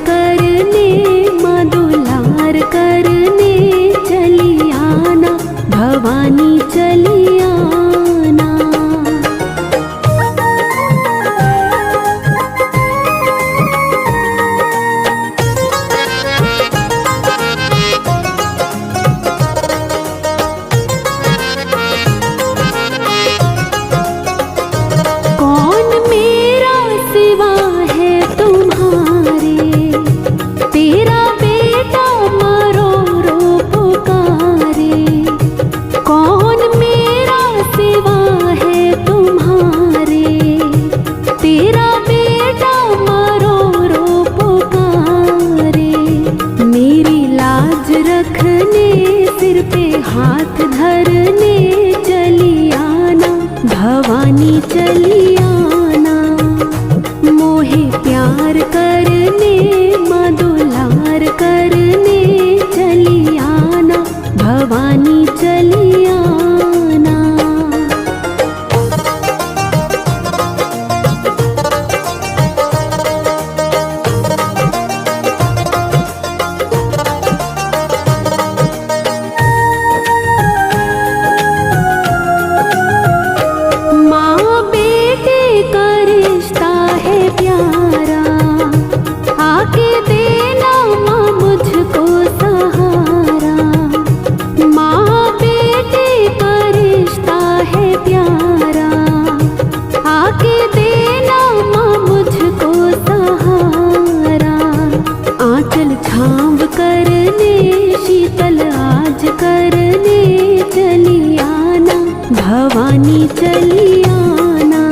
करने माँ दुलार करने चली आना, भवानी चली आना। कौन मेरा सिवा है तुम्हारे, तेरा बेटा मरो रो पुकारे। कौन मेरा सिवा है तुम्हारे, तेरा बेटा मरो रो पुकारे। मेरी लाज रखने सिर पे हाथ धरने चली आना, भवानी चली आना। मोहे प्यार करने माँ दुलार करने चली आना, भवानी चली आना। माँ बेटे का रिश्ता है प्यारा, आके देना माँ मुझको सहारा। माँ बेटे का रिश्ता है प्यारा, आके देना माँ मुझको सहारा। आंचल छाँव करने शीतल आज करने चली आना, भवानी चली आना।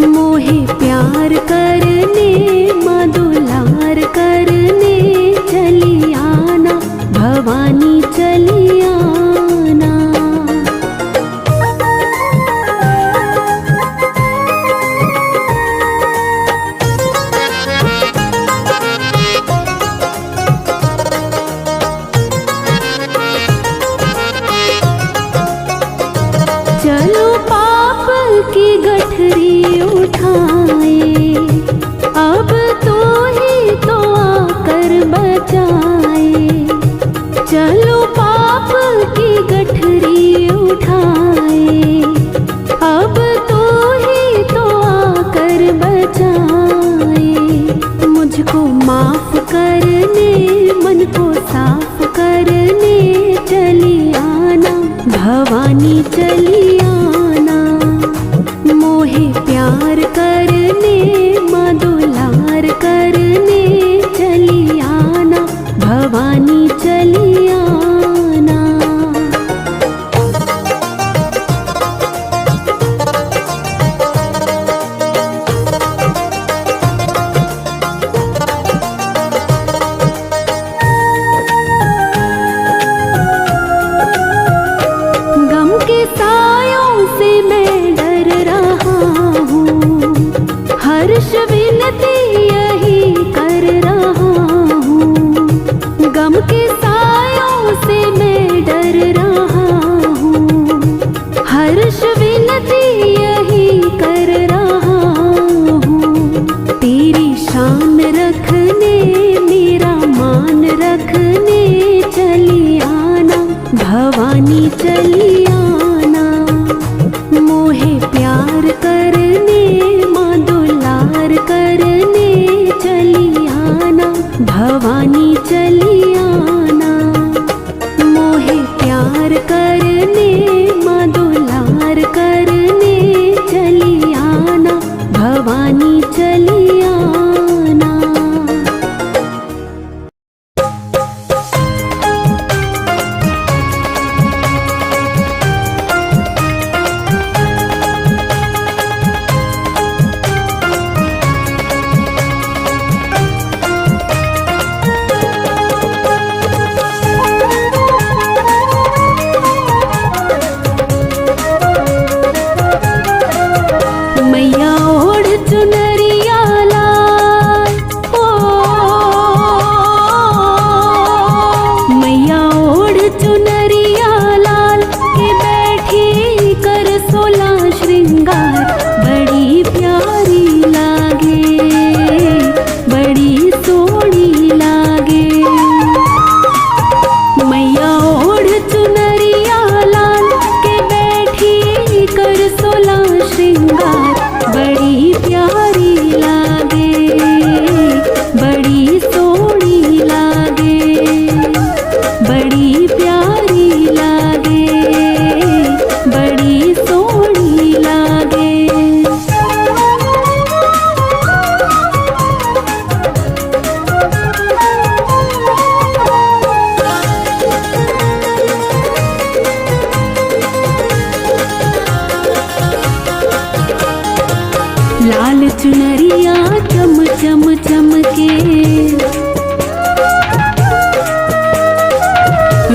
मोहे प्यार करने माँ दुलार करने चली आना, भवानी चली आना। चलो पाप की गठरी उठाए, अब तो ही तो आकर बचाए। चलो पाप की गठरी उठाए, अब तो ही तो आकर बचाए। मुझको माफ करने मन को साफ करने चली आना, भवानी चली आना। मोहे प्यार करने माँ दुलार करने चली आना, भवानी चली आना। गम के सायों से मैं डर रहा हूँ, हर्ष विनती यही कर रहा हूँ। गम के सायों से मैं डर रहा हूँ, हर्ष विनती यही कर रहा हूँ। तेरी शान रखने मेरा मान रखने चली आना, भवानी चली आना। मोहे प्यार करने माँ दुलार करने चली आना, भवानी चली आना। मोहे प्यार करने माँ दुलार करने चली आना, भवानी चली आना। चुनरिया चम चम चमके,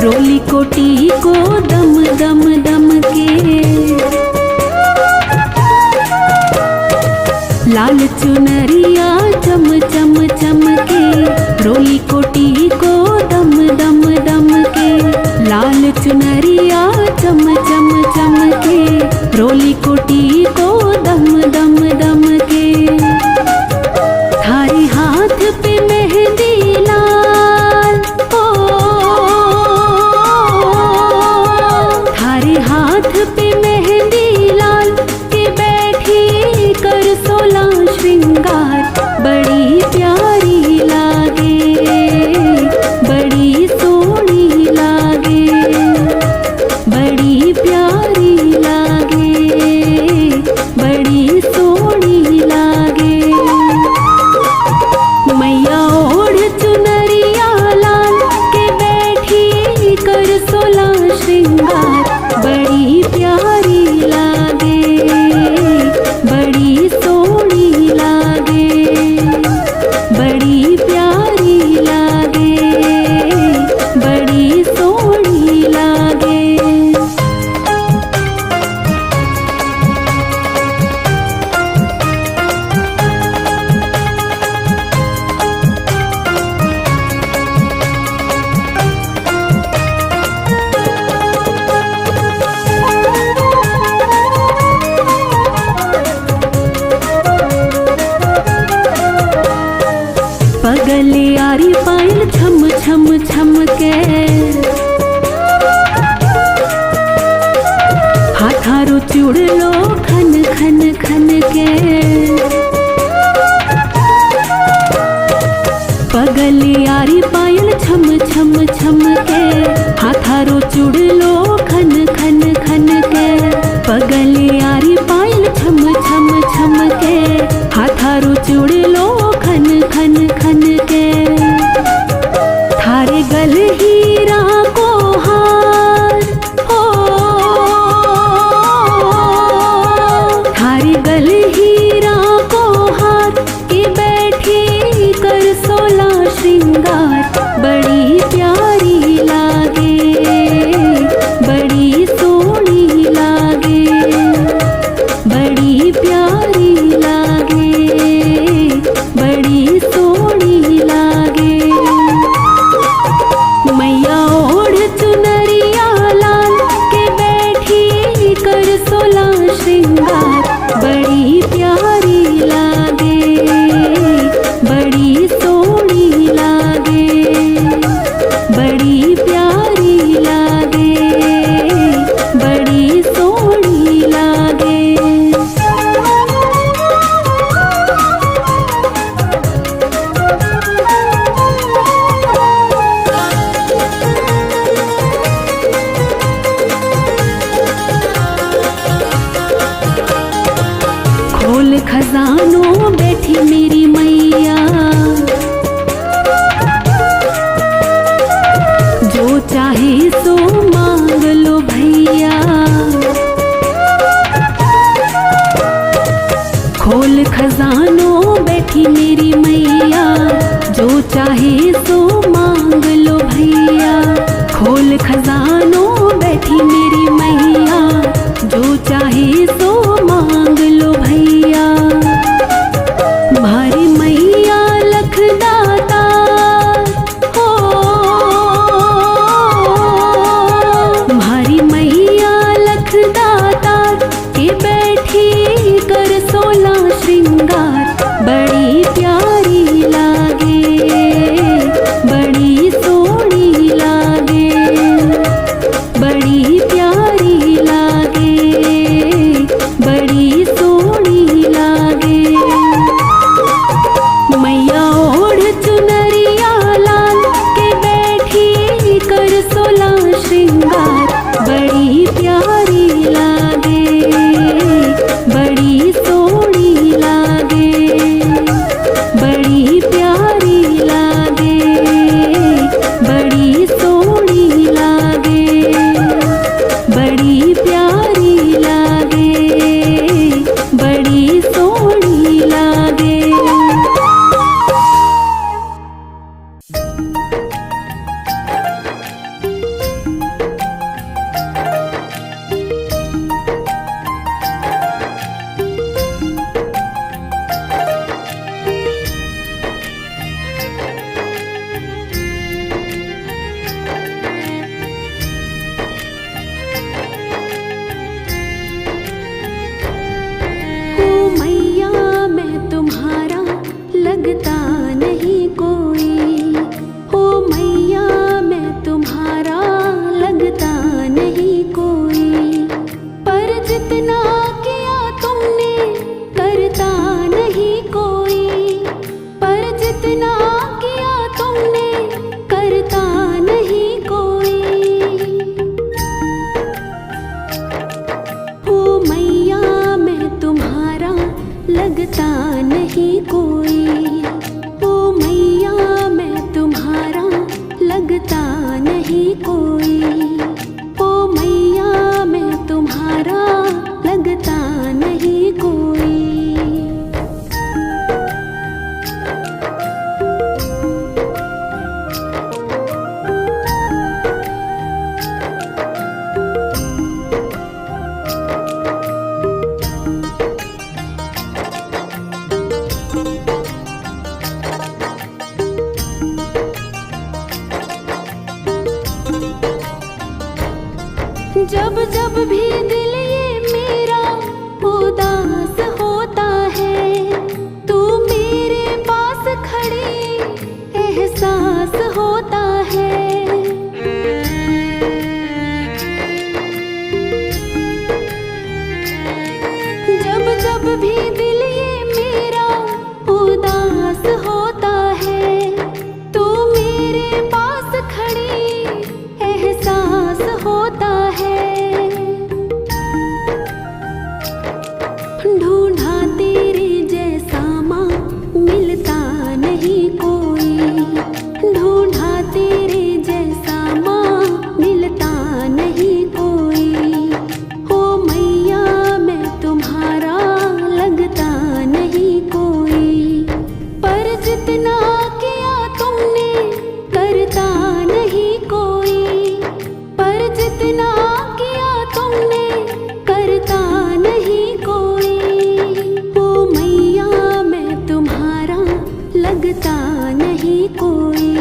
रोली कोटी को दम दम दम के। लाल चुनरिया चम चम चमके, रोली कोटी को दम दम दम के। लाल चुनरिया चम चम चमके, रोली कोटी को दम दम दम के। थारे हाथ पे मेहंदी लाल, ओ थारे हाथ पे मेहंदी लाल के बैठी कर 16 श्रृंगार। बड़ी प्यारी लागे, बड़ी सोहनी लागे, बड़ी प्यारी लागे, बड़ी सोहनी लागे। मैया ओढ़ चुनरिया लाल के बैठी कर 16 श्रृंगार। बड़ी प्यारी लागे, बड़ी सोहनी लागे, बड़ी प्यारी लागे, बड़ी सोहनी लागे। पगले आरी पायल छम छम छम के, हाथारो चूड़लो खन खन खन के। पगले आरी पायल छम छम छम के, हाथारो चूड़लो खन खन खन के। पगले आरी पायल छम छम छम के, हाथारो चूड़लो खन खन खन के। थारे गल हीरा को हार, हो थारे गल हीरा को हार के बैठी कर 16 श्रृंगार। बड़ी प्यारी लागे, बड़ी सोहनी लागे, बड़ी प्यारी लागे, बड़ी सोहनी लागे। मैया ओढ़ चुनरिया लाल के बैठी कर 16 श्रृंगार। बड़ी प्यारी लागे, बड़ी सोहनी लागे, बड़ी प्यारी लागे, बड़ी सोहनी लागे। खोल खजानों बैठी मेरी मैया, जो चाहे सो मांग लो भैया। खोल खजानों बैठी मेरी मैया, जो चाहे सो मांग लो भैया। खोल खजानों बैठी मेरी मैया, जो चाहे सो मांग लो भैया। भारी मैया लखदाता, हो भारी मैया लखदाता के बैठी कर 16 श्रृंगार। बड़ी प्यारी लागे, जब जब भी दिल ये मेरा उदास होता है, तू मेरे पास खड़ी एहसास होता है। जब जब भी दिल ये मेरा उदास होता है, तू मेरे पास खड़ी एहसास होता है। ढूंढा तेरे जैसा माँ मिलता नहीं कोई, ढूंढा तेरे जैसा माँ मिलता नहीं कोई। ओ मैया मैं तुम्हारा लगता नहीं कोई, पर जितना किया तुमने करता नहीं कोई, पर जितना किया तुमने करता नहीं कोई। ओ मैया मैं तुम्हारा लगता नहीं कोई,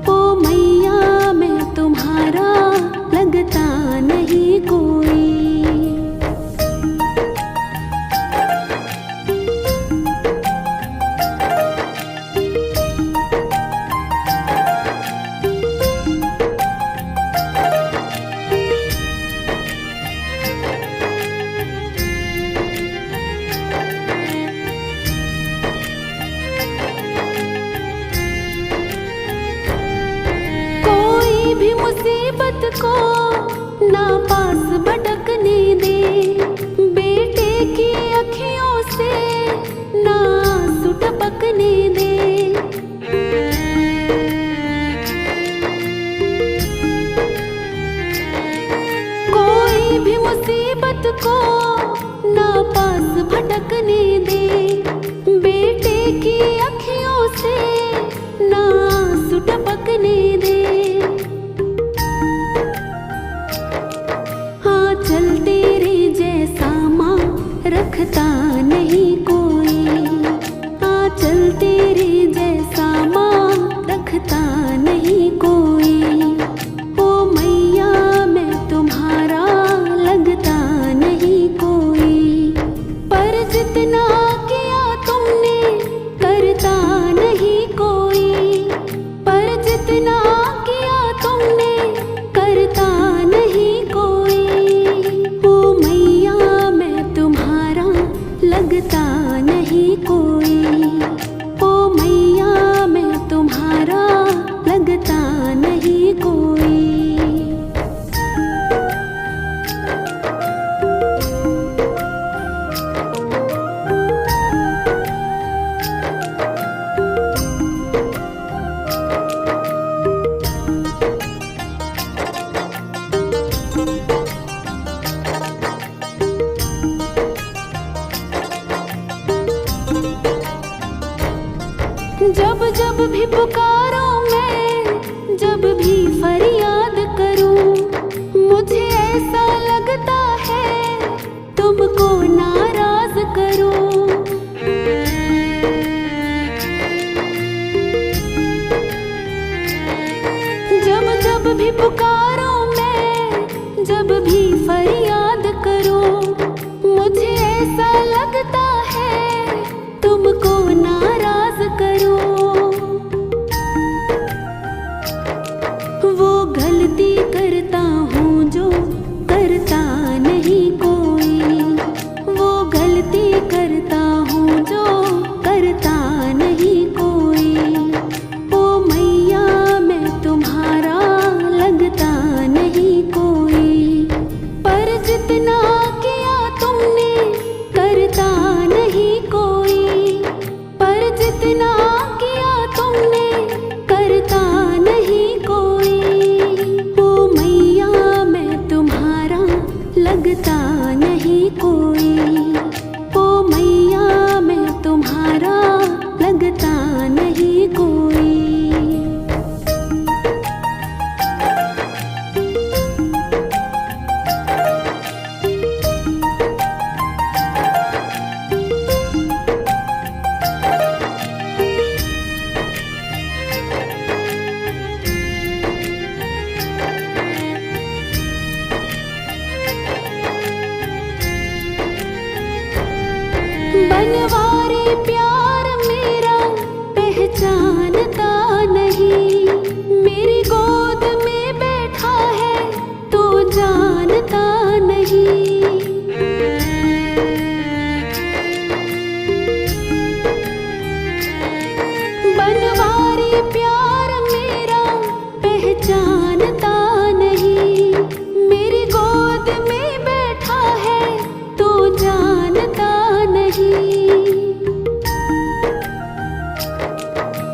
ओ मैया मैं तुम्हारा लगता नहीं कोई। कोई भी मुसीबत को ना पास भटकने दे, बेटे की अखियों से ना आंसू टपकने दे। कोई भी मुसीबत को ना पास भटकने दे, बेटे की अखियों से ना आंसू टपकने दे। हाँ चल तेरे जैसा माँ रखता नहीं कोई, हाँ चल तेरे जैसा माँ रखता नहीं कोई। ओ मैया मैं तुम्हारा लगता नहीं कोई, पर जितना किया तुमने करता नहीं कोई, पर जितना किया तुमने करता नहीं कोई। ओ मैया मैं तुम्हारा लगता नहीं कोई, ओ मैया मैं तुम्हारा लगता नहीं कोई। जब जब भी पुकारो मैं, जब भी फरियाद करूं, मुझे ऐसा लगता है तुमको नाराज करूं। जब जब भी पुकारो मैं, जब भी फरियाद करूं, मुझे ऐसा लगता है तुमको नाराज करूं। वो गलती करता हूँ जो करता नहीं कोई, वो गलती करता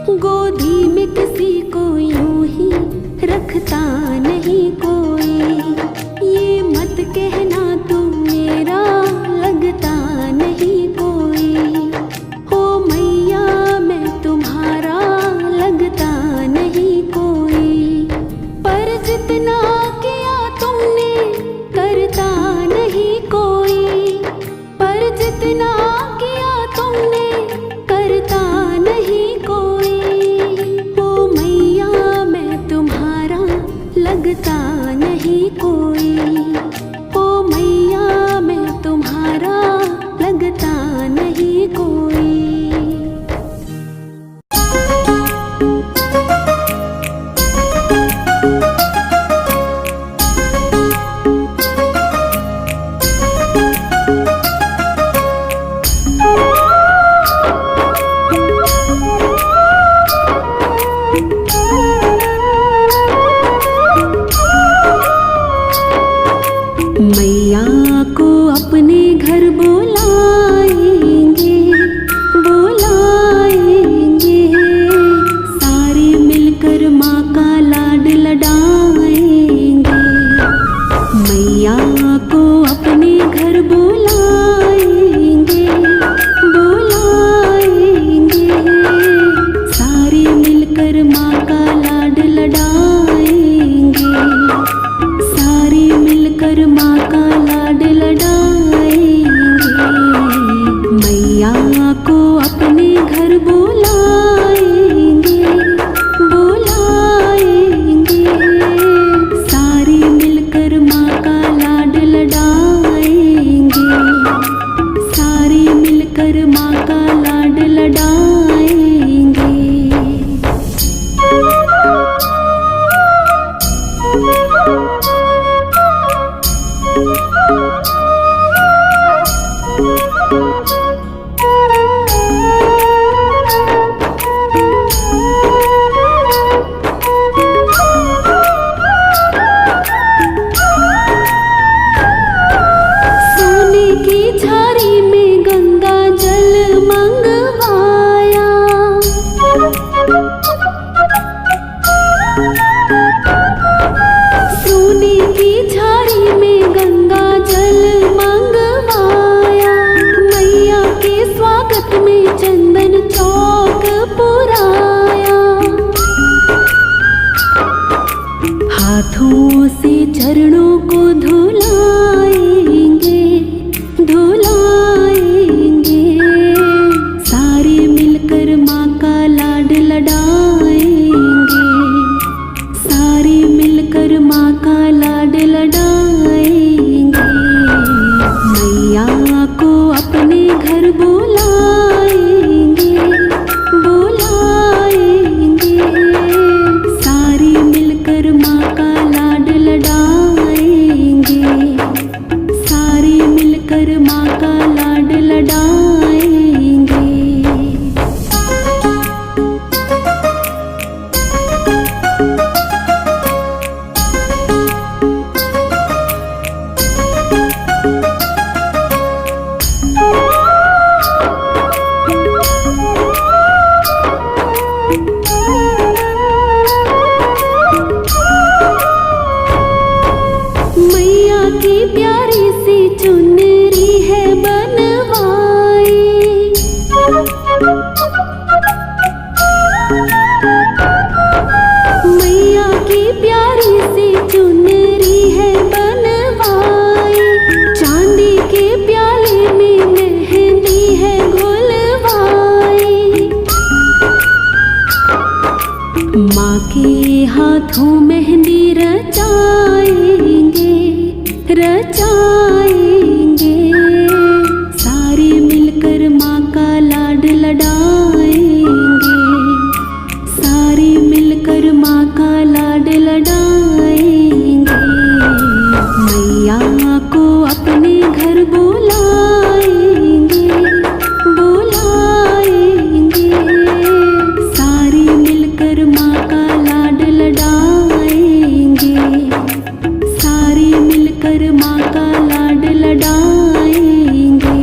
गोदी में किसी को यूं ही रखता नहीं कोई, ये मत कहना तू मेरा लगता नहीं कोई। हो मैया मैं तुम्हारा लगता नहीं कोई, पर जितना किया तुमने करता नहीं कोई, पर जितना किया तुमने करता नहीं कोई। ओ मैया मैं तुम्हारा लगता नहीं कोई, ओ मैया मैं तुम्हारा लगता नहीं कोई। मैया को अपने घर बुलाएंगे, बुलाएंगे, सारे मिलकर माँ का लाड लडाएंगे। मैया को अपने घर बुलाएंगे, बुलाएंगे, सारे मिलकर माँ का लाड लडाएंगे, सारे मिलकर माँ का लाड लडाएंगे। मैया को अपने घर बुलाएंगे, बुलाएंगे, सारे मिलकर माँ का लाड लडाएंगे, सारे मिलकर माँ का लाड लडाएंगे। सोने की झारी में गंगा जल मंगवाया, सोने की झारी में गंगा जल मंगवाया। मैया के स्वागत में चंदन चौक पुराया, हाथों से चरणों को धुलाएंगे, धुलाएंगे, सारे मिलकर माँ का लाड लडाएंगे, सारे मिलकर माँ का लाड लडाएंगे। मैया को अपने घर बुलाएंगे, बुलाएंगे, सारे मिलकर माँ का लाड लडाएंगे, सारे मिलकर माँ का लाड लडाएंगे। मैया की प्यारी सी चुनरी है बनवाई, मैया की प्यारी सी चुनरी है बनवाई। चांदी के प्याले में मेहंदी है घुलवाई, माँ के हाथों मेहंदी रचाएंगे, रचाएंगे, सारे मिलकर माँ का लाड लडाएंगे, सारे मिलकर माँ का लाड लडाएंगे। मैया को अपने घर बुलाएंगे, बुलाएंगे, सारे मिलकर माँ का लाड लडाएंगे, सारे मिलकर माँ का लाड लडाएंगे।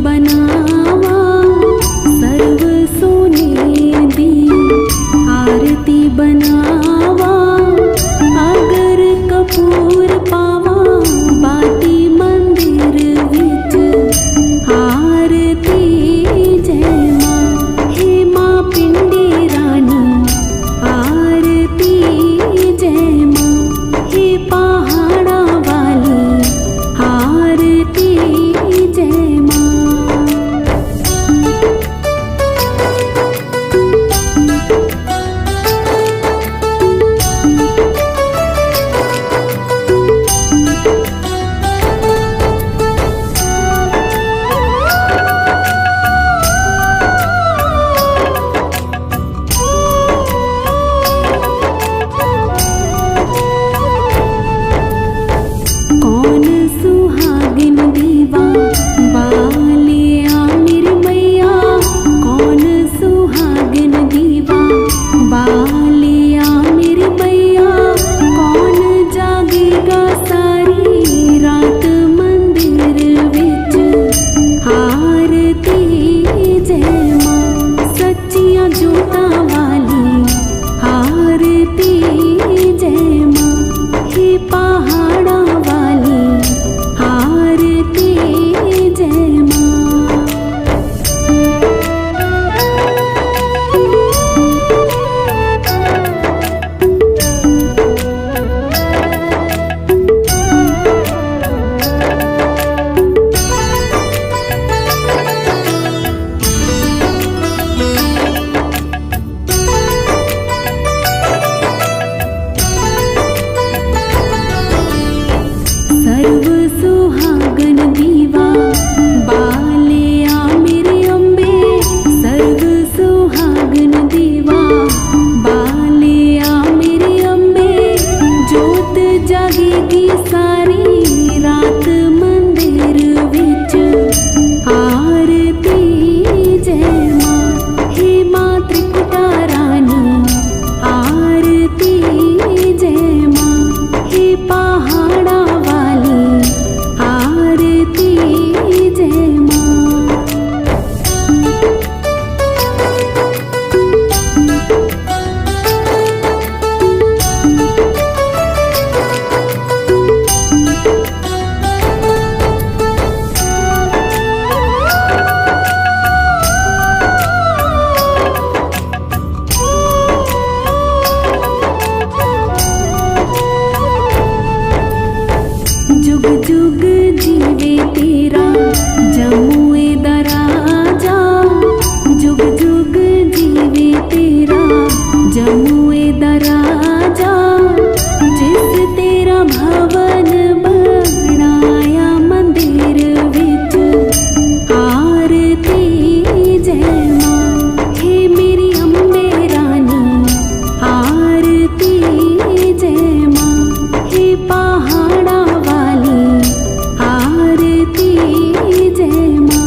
बनावा सर्व सोने दी आरती बनावा अगर कपूर पावा बाती मंदिर विच आरती जय मां हे मां पिंडी रानी आरती जय मां हे पहाड़ा वाली आरती जय मां। कौन सुहागिन दीवा बालिया मेरी मैया कौन सुहागिन दीवा बालिया मेरी मैया कौन जागेगा सारी रात मंदिर विच आरती जय मां सच्चियां जोतां वाली आरती जय मां हे पहाड़ा वाली आरती जय मां। सर्व सुहागन दीवा बालिया मेरे अम्बे सर्व सुहागन दीवा बालिया मेरे अम्बे जोत जागेगी सारी रात मंदिर विच आरती जय मां हे मां त्रिकुटा रानी आरती जय मां हे पहाड़ा वाली आरती जय मां। जुग जुग जीवे तेरा जमुए दराजा जुग जुग जीवे तेरा जमुए दराजा जिस तेरा भवन बनाया मंदिर विच आरती जय मां हे मेरी अम्बे रानी आरती जय मां हे पहाड़ा वाली आरती जय मां।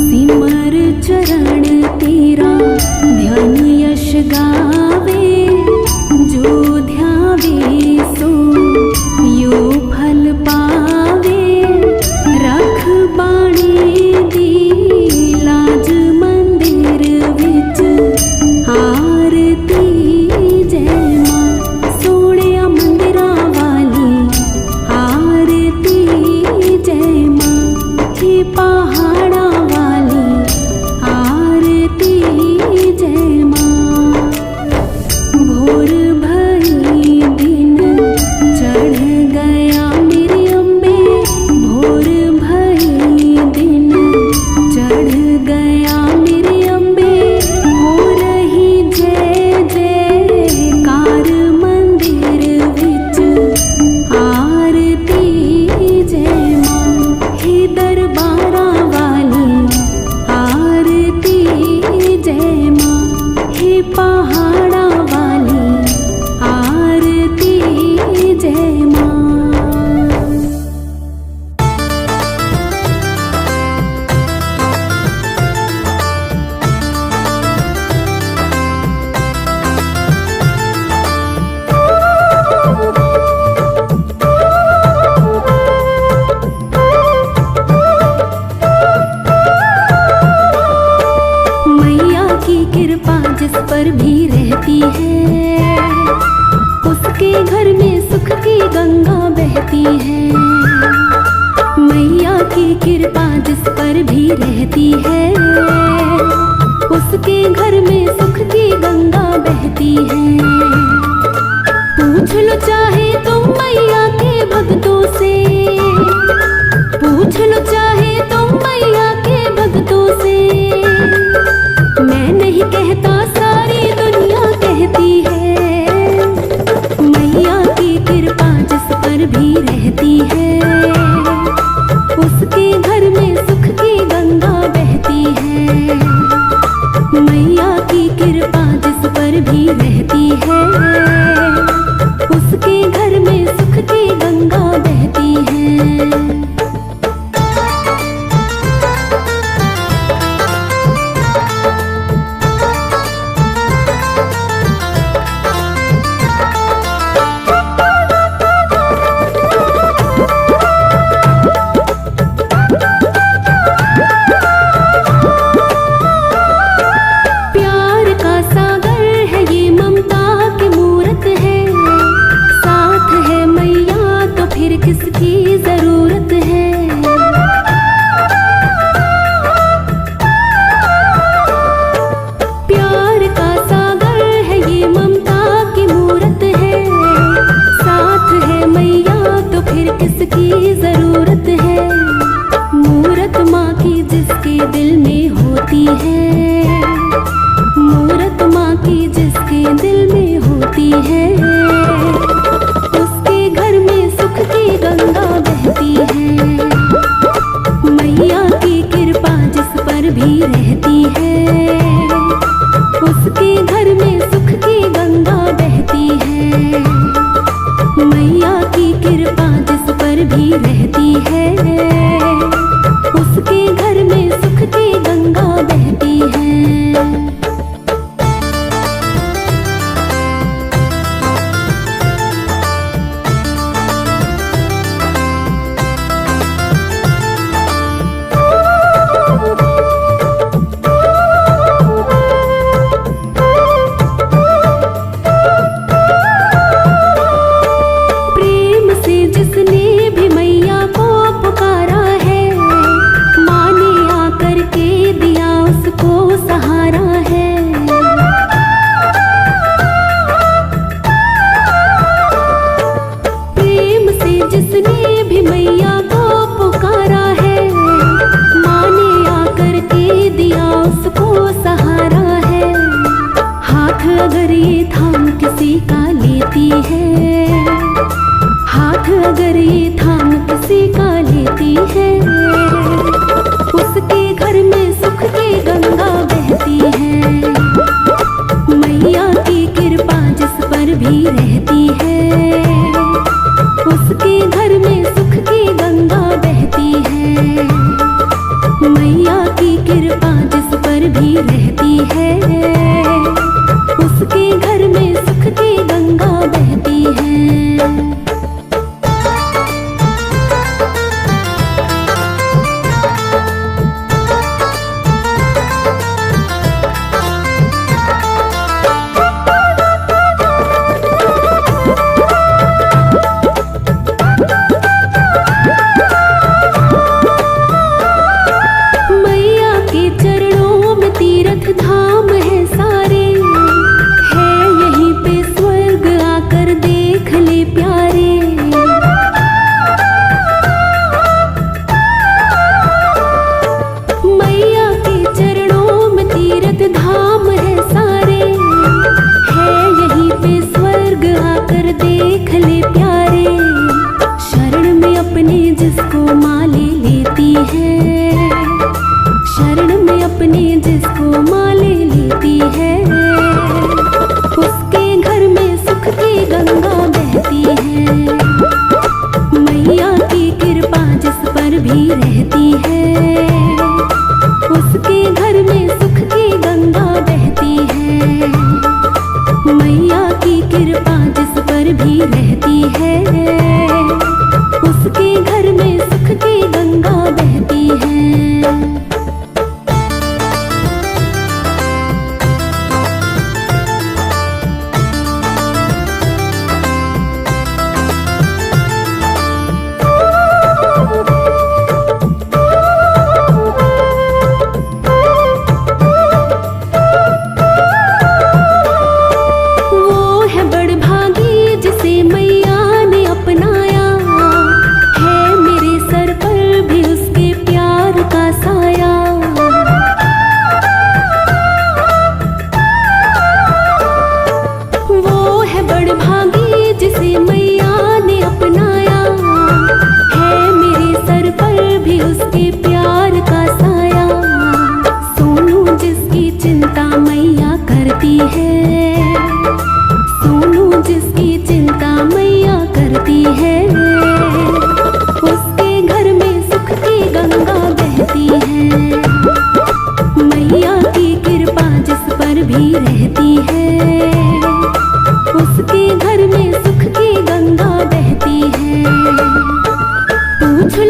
सिमर चरण तेरा ध्यान यश गावे जो ध्यावे सो यो फल पावे रख बाणी दी लाज मंदिर विच आरती जय मां सोहणिया मंदिरा वाली आरती जय मां हे पहाड़ा वाली आरती जय मां। भोर भई दिन पर भी रहती है। उसके घर में सुख की गंगा बहती है। मैया की कृपा जिस पर भी रहती है, उसके घर में सुख की गंगा बहती है। पूछ लो चाहे तुम मैया के भक्तों से, पूछ लो चाहे तुम मैया के भक्तों से। मैं नहीं कहता, सारी दुनिया कहती है। मैया की कृपा जिस पर भी रहती है, उसके घर में सुख की गंगा बहती है। मैया की कृपा जिस पर भी रहती है, उसके घर में सुख की गंगा बहती है। किसकी जरूरत है। प्यार का सागर है ये, ममता की मूरत है। साथ है मैया तो फिर किसकी जरूरत है। मूरत माँ की जिसके दिल में होती है, मूरत माँ की जिसके दिल में होती है, गंगा बहती है। मैया की कृपा जिस पर भी रहती है, उसके घर में सुख की गंगा बहती है। मैया की कृपा जिस पर भी रहती है, उसके घर में सुख की गंगा बहती है। जिसने भी मैया को पुकारा है, माँ ने आकर के दिया उसको सहारा है। हाथ अगर ये थाम किसी का लेती है, हाथ अगर ये थाम किसी का लेती है, उसके घर में सुख की गंगा बहती है। मैया की कृपा जिस पर भी रहती है, उसके घर में सुख की गंगा बहती है। मैया की कृपा जिस पर भी रहती है, उसके घर में सुख की गंगा बहती है। धाम है सारे, है यहीं पे स्वर्ग, आकर देख ले प्यारे। मैया के चरणों में तीर्थ धाम है सारे, है यहीं पे स्वर्ग, आकर देख ले प्यारे। शरण में अपने जिसको माँ ले लेती है, शरण में अपने जिसको माँ ले लेती है, उसके घर में सुख की गंगा बहती है। मैया की कृपा जिस पर भी रहती है, उसके घर में सुख की गंगा बहती है। मैया की कृपा जिस पर भी रहती है, उसके घर में सुख की गंगा बहती है।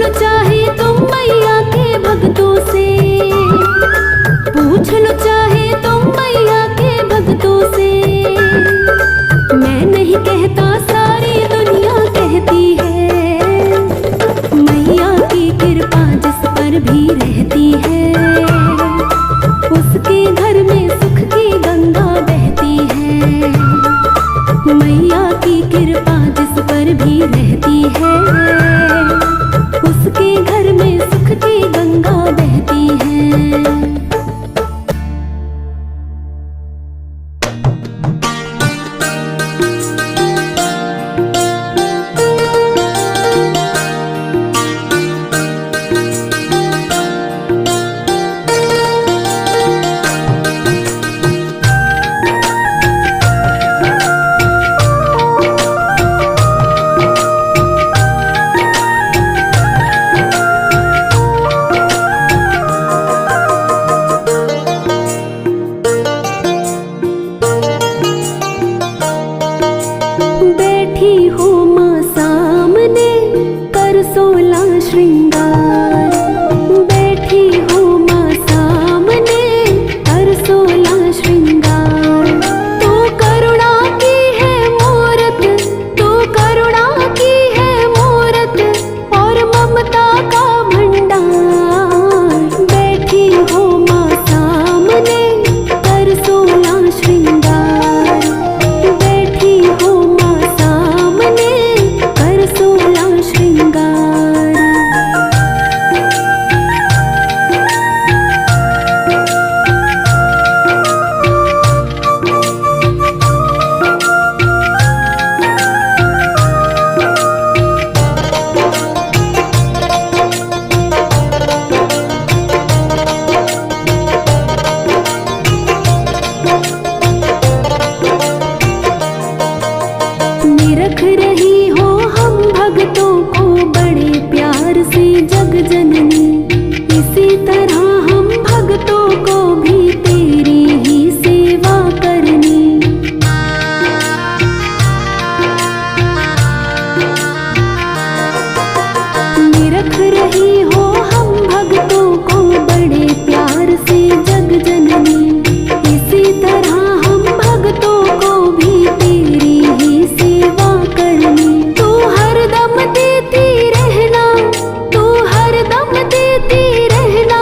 लो चाहे तुम मैया के भक्तों से, पूछ लो चाहे तुम मैया के भक्तों से। मैं नहीं कहता सारी दुनिया कहती है, मैया की कृपा जिस पर भी रहती है, उसके घर में सुख की गंगा बहती है। मैया की कृपा जिस पर भी रहती है, उसके घर में सुख की गंगा बहती है। बैठी हो माँ सामने कर 16 श्रृंगार, बैठी हो माँ सामने कर 16 श्रृंगार। तू करुणा की है मूरत, तू करुणा की है मूरत और ममता का भंडार। बैठी हो माँ सामने कर 16 श्रृंगार, बैठी हो कर 16 श्रृंगार। निरख रही हो हम भक्तों को बड़े प्यार से जग जननी, इसी तरह हम भक्तों को भी तेरी ही सेवा करनी। निरख रही हो हम भक्तों को बड़े प्यार से जग जननी, इसी तरह हम भक्तों को भी तेरी ही सेवा करनी। तू हरदम देती रहना, तू हरदम देती रहना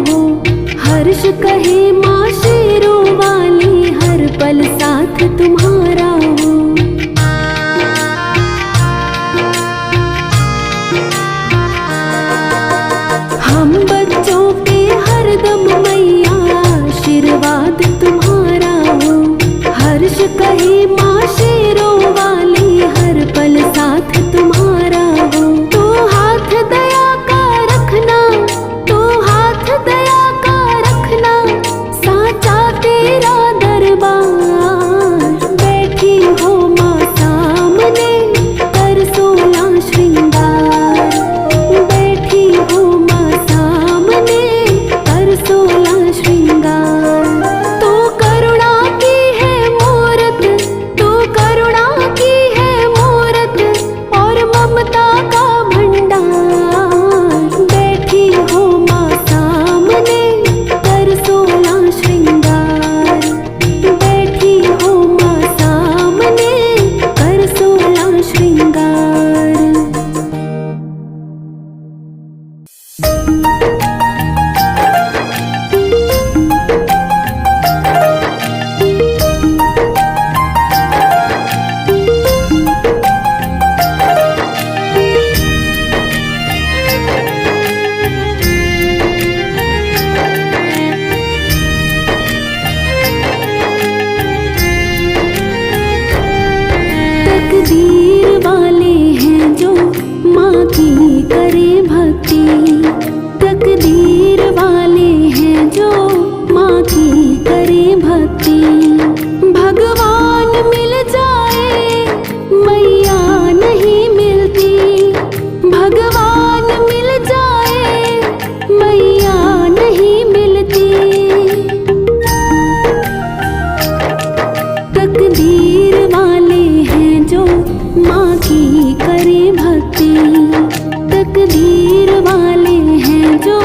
हो। हर्ष कहे माँ शेरों वाली हर पल साथ तुम्हारा हो। हम बच्चों पे हरदम मैया आशीर्वाद तुम्हारा हो। हर्ष कहे माँ शेरों वाली हर पल साथ तुम्हारा हो। तो हाथ दया का रखना, तो हाथ दया का रखना, साचा तेरा दरबार। बैठी हो माँ सामने कर 16 श्रृंगार। बैठी हो माँ सामने कर 16 श्रृंगार। तो करुणा की है मूरत, तो करुणा की है मूरत और ममता का भंडार। बैठी हो माँ सामने कर 16 श्रृंगार। बैठी हो माँ सामने कर 16 श्रृंगार। तकदीर वाले हैं जो माँ की करे भक्ति। तकदीर वाले हैं जो माँ की करे भक्ति। भगवान मिल जाए मैया नहीं मिलती। भगवान मिल जाए मैया नहीं मिलती। तकदीर वाले हैं जो माँ की करे भक्ति। तकदीर वाले हैं जो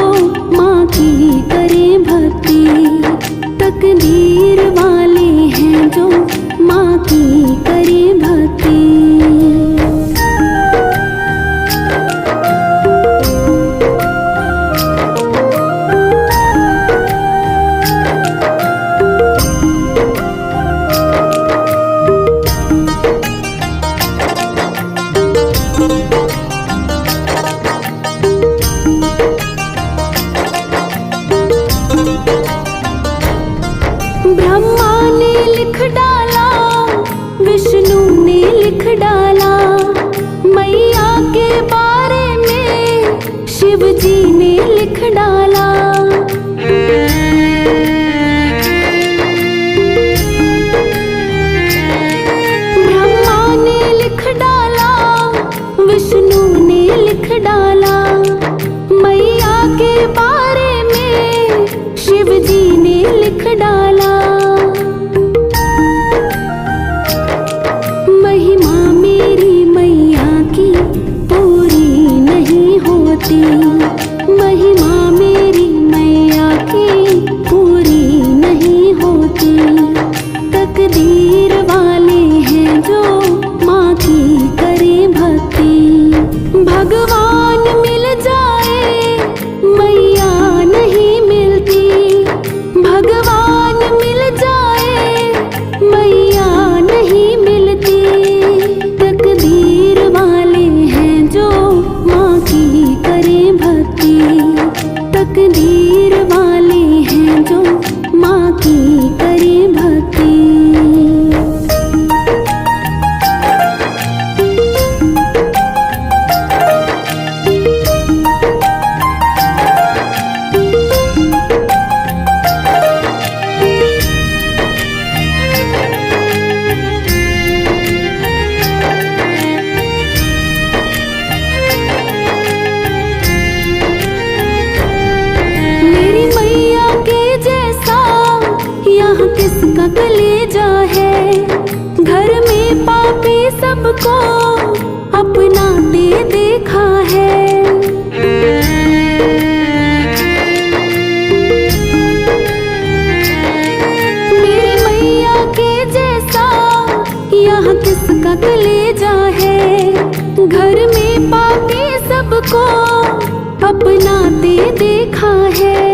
माँ की करे भक्ति। तकदीर वाले हैं जो माँ की करे भक्ति। ब्रह्मा ने लिख डाला, विष्णु ने लिख डाला, मैया के बारे में शिव जी ने लिख डाला। ब्रह्मा ने लिख डाला, विष्णु ने लिख डाला, मैया के बारे में शिव जी ने लिख डाला। महिमा मेरी मैया की पूरी नहीं होती। महिमा मेरी मैया की पूरी नहीं होती। तकदीर वाले हैं जो माँ की करे भक्ति। भगवान मिल जाए मैया नहीं मिलती। भगवान मिल जाए मैया नहीं मिलती। तकदीर वाले हैं जो माँ की करे भक्ति। तकदीर वाले हैं जो माँ की करे भक्ति। किसका कलेजा है, घर में पापी सबको अपनाते देखा है। मेरी मैया के जैसा यहाँ किसका कलेजा है, घर में पापी सबको अपनाते देखा है।